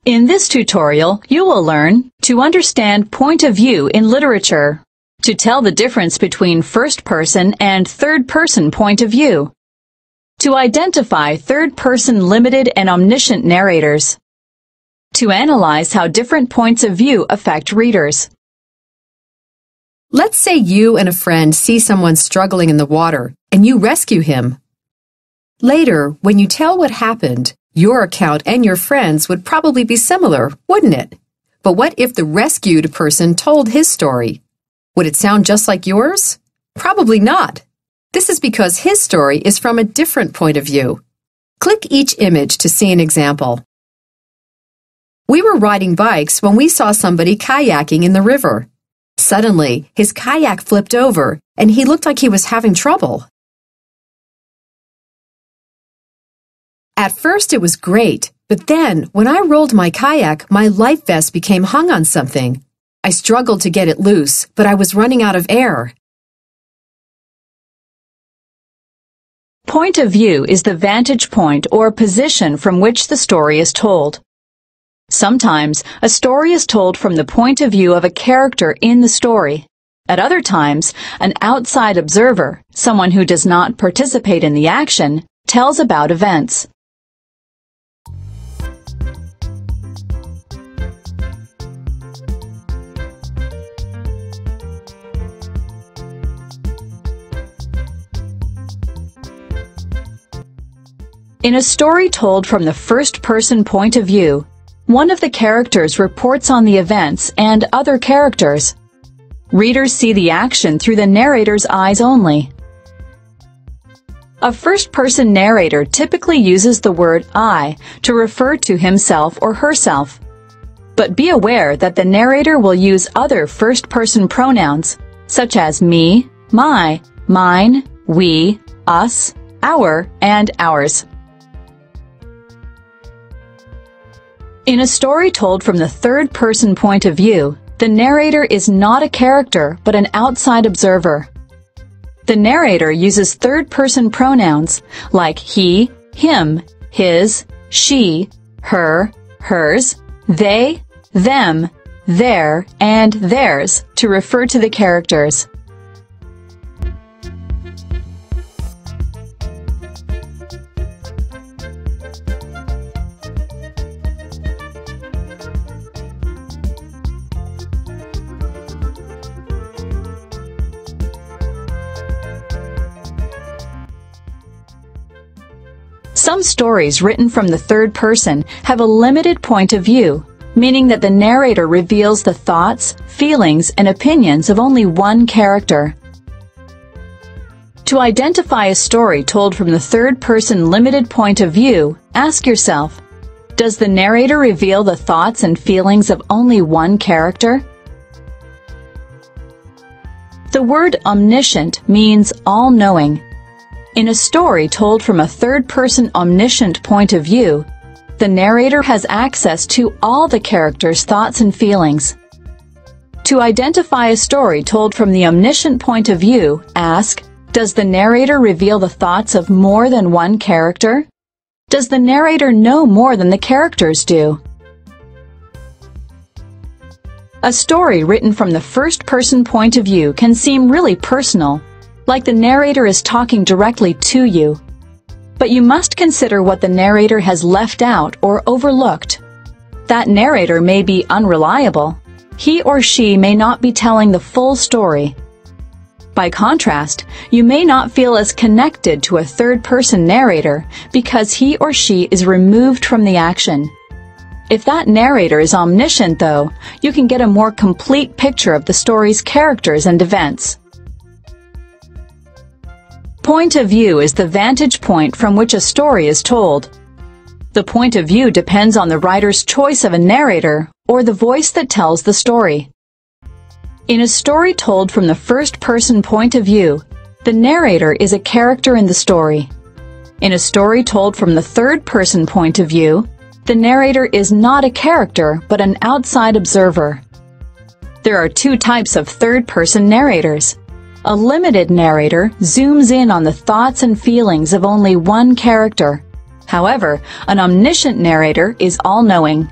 In this tutorial, you will learn to understand point of view in literature, to tell the difference between first-person and third-person point of view, to identify third-person limited and omniscient narrators, to analyze how different points of view affect readers. Let's say you and a friend see someone struggling in the water, and you rescue him. Later, when you tell what happened, your account and your friends would probably be similar, wouldn't it? But what if the rescued person told his story? Would it sound just like yours? Probably not. This is because his story is from a different point of view. Click each image to see an example. We were riding bikes when we saw somebody kayaking in the river. Suddenly, his kayak flipped over, and he looked like he was having trouble. At first it was great, but then, when I rolled my kayak, my life vest became hung on something. I struggled to get it loose, but I was running out of air. Point of view is the vantage point or position from which the story is told. Sometimes, a story is told from the point of view of a character in the story. At other times, an outside observer, someone who does not participate in the action, tells about events. In a story told from the first-person point of view, one of the characters reports on the events and other characters. Readers see the action through the narrator's eyes only. A first-person narrator typically uses the word I to refer to himself or herself. But be aware that the narrator will use other first-person pronouns, such as me, my, mine, we, us, our, and ours. In a story told from the third-person point of view, the narrator is not a character but an outside observer. The narrator uses third-person pronouns like he, him, his, she, her, hers, they, them, their, and theirs to refer to the characters. Some stories written from the third person have a limited point of view, meaning that the narrator reveals the thoughts, feelings, and opinions of only one character. To identify a story told from the third-person limited point of view, ask yourself, does the narrator reveal the thoughts and feelings of only one character? The word omniscient means all-knowing. In a story told from a third-person omniscient point of view, the narrator has access to all the characters' thoughts and feelings. To identify a story told from the omniscient point of view, ask, does the narrator reveal the thoughts of more than one character? Does the narrator know more than the characters do? A story written from the first-person point of view can seem really personal, like the narrator is talking directly to you. But you must consider what the narrator has left out or overlooked. That narrator may be unreliable. He or she may not be telling the full story. By contrast, you may not feel as connected to a third-person narrator because he or she is removed from the action. If that narrator is omniscient, though, you can get a more complete picture of the story's characters and events. Point of view is the vantage point from which a story is told. The point of view depends on the writer's choice of a narrator or the voice that tells the story. In a story told from the first-person point of view, the narrator is a character in the story. In a story told from the third-person point of view, the narrator is not a character but an outside observer. There are two types of third-person narrators. A limited narrator zooms in on the thoughts and feelings of only one character. However, an omniscient narrator is all-knowing.